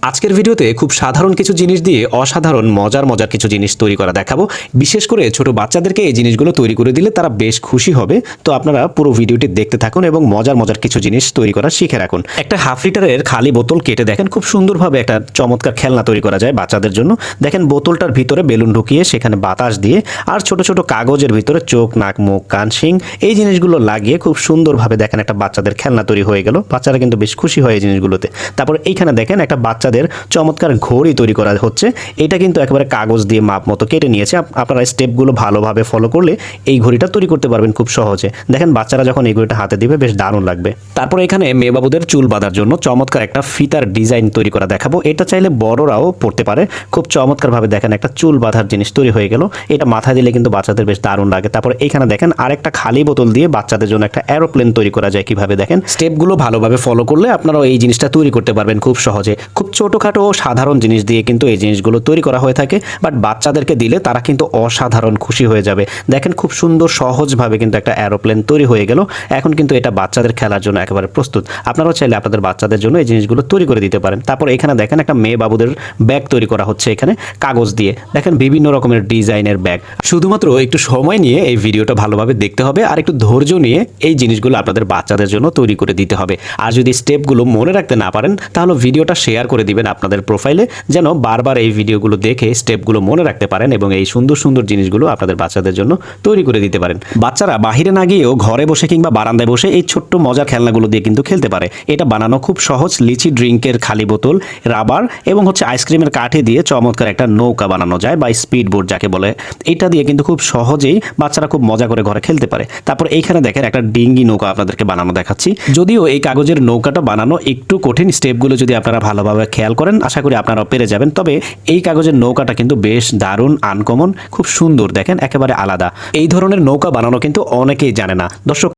আজকের ভিডিওতে খুব সাধারণ কিছু জিনিস দিয়ে অসাধারণ মজার কিছু জিনিস তৈরি করা দেখাবো। বিশেষ করে ছোট বাচ্চাদেরকে এই জিনিসগুলো তৈরি করে দিলে তারা বেশ খুশি হবে। তো আপনারা পুরো ভিডিওটি দেখতে থাকুন এবং মজার কিছু জিনিস তৈরি করা শিখে রাখুন। একটা হাফ লিটারের খালি বোতল কেটে দেখেন খুব সুন্দরভাবে একটা চমৎকার খেলনা তৈরি করা যায় বাচ্চাদের জন্য। দেখেন বোতলটার ভিতরে বেলুন ঢুকিয়ে সেখানে বাতাস দিয়ে আর ছোট ছোট কাগজের ভিতরে চোখ, নাক, মুখ, কান, শিং এই জিনিসগুলো লাগিয়ে খুব সুন্দরভাবে দেখেন একটা বাচ্চাদের খেলনা তৈরি হয়ে গেল। বাচ্চারা কিন্তু বেশ খুশি হয় এই জিনিসগুলোতে। তারপর এইখানে দেখেন একটা বাচ্চাদের চমৎকার ঘড়ি তৈরি করা হচ্ছে। এটা কিন্তু একেবারে কাগজ দিয়ে মাপ মতো কেটে নিয়েছে। আপনারা স্টেপগুলো ভালোভাবে ফলো করলে এই ঘড়িটা তৈরি করতে পারবেন খুব সহজে। দেখেন বাচ্চারা যখন এই ঘড়িটা হাতে দিবে বেশ দারুণ লাগবে। তারপর এখানে মেয়েবাবুদের চুল বাঁধার জন্য চমৎকার একটা ফিতার ডিজাইন তৈরি করা দেখাবো। এটা চাইলে বড়রাও পড়তে পারে। খুব চমৎকারভাবে দেখেন একটা চুল বাঁধার জিনিস তৈরি হয়ে গেল। এটা মাথায় দিলে কিন্তু বাচ্চাদের বেশ দারুণ লাগে। তারপর এখানে দেখেন আরেকটা খালি বোতল দিয়ে বাচ্চাদের জন্য একটা এরোপ্লেন তৈরি করা যায় কিভাবে দেখেন। স্টেপগুলো ভালোভাবে ফলো করলে আপনারাও এই জিনিসটা তৈরি করতে পারবেন খুব সহজে। খুব ছোটখাটো ও সাধারণ জিনিস দিয়ে কিন্তু এই জিনিসগুলো তৈরি করা হয়ে থাকে, বাট বাচ্চাদেরকে দিলে তারা কিন্তু অসাধারণ খুশি হয়ে যাবে। দেখেন খুব সুন্দর সহজভাবে কিন্তু একটা এরোপ্লেন তৈরি হয়ে গেল। এখন কিন্তু এটা বাচ্চাদের খেলার জন্য একেবারে প্রস্তুত। আপনারাও চাইলে আপনাদের বাচ্চাদের জন্য এই জিনিসগুলো তৈরি করে দিতে পারেন। তারপর এখানে দেখেন একটা মেয়ে বাবুদের ব্যাগ তৈরি করা হচ্ছে এখানে কাগজ দিয়ে। দেখেন বিভিন্ন রকমের ডিজাইনের ব্যাগ। শুধুমাত্র একটু সময় নিয়ে এই ভিডিওটা ভালোভাবে দেখতে হবে আর একটু ধৈর্য নিয়ে এই জিনিসগুলো আপনাদের বাচ্চাদের জন্য তৈরি করে দিতে হবে। আর যদি স্টেপগুলো মনে রাখতে না পারেন তাহলে ভিডিওটা শেয়ার করে দিবেন আপনাদের প্রোফাইলে, যেন বারবার এই ভিডিওগুলো দেখে স্টেপগুলো মনে রাখতে পারেন এবং এই সুন্দর সুন্দর জিনিসগুলো আপনাদের বাচ্চাদের জন্য তৈরি করে দিতে পারেন। বাচ্চারা বাহিরে না গিয়েও ঘরে বসে কিংবা বারান্দায় বসে এই ছোট্ট মজার খেলনাগুলো দিয়ে কিন্তু খেলতে পারে। এটা বানানো খুব সহজ। লিচি ড্রিঙ্কের খালি বোতল, রাবার এবং আইসক্রিমের কাঠি দিয়ে চমৎকার একটা নৌকা বানানো যায় বা স্পিড বোট যাকে বলে। এটা দিয়ে কিন্তু খুব সহজেই বাচ্চারা খুব মজা করে ঘরে খেলতে পারে। তারপর এইখানে দেখেন একটা ডিঙ্গি নৌকা আপনাদেরকে বানানো দেখাচ্ছি। যদিও এই কাগজের নৌকাটা বানানো একটু কঠিন, স্টেপগুলো যদি আপনারা ভালোভাবে খেয়াল করেন আশা করি আপনারা পেরে যাবেন। তবে এই কাগজের নৌকাটা কিন্তু বেশ দারুণ, আনকমন, খুব সুন্দর। দেখেন একেবারে আলাদা। এই ধরনের নৌকা বানানো কিন্তু অনেকেই জানে না। দর্শক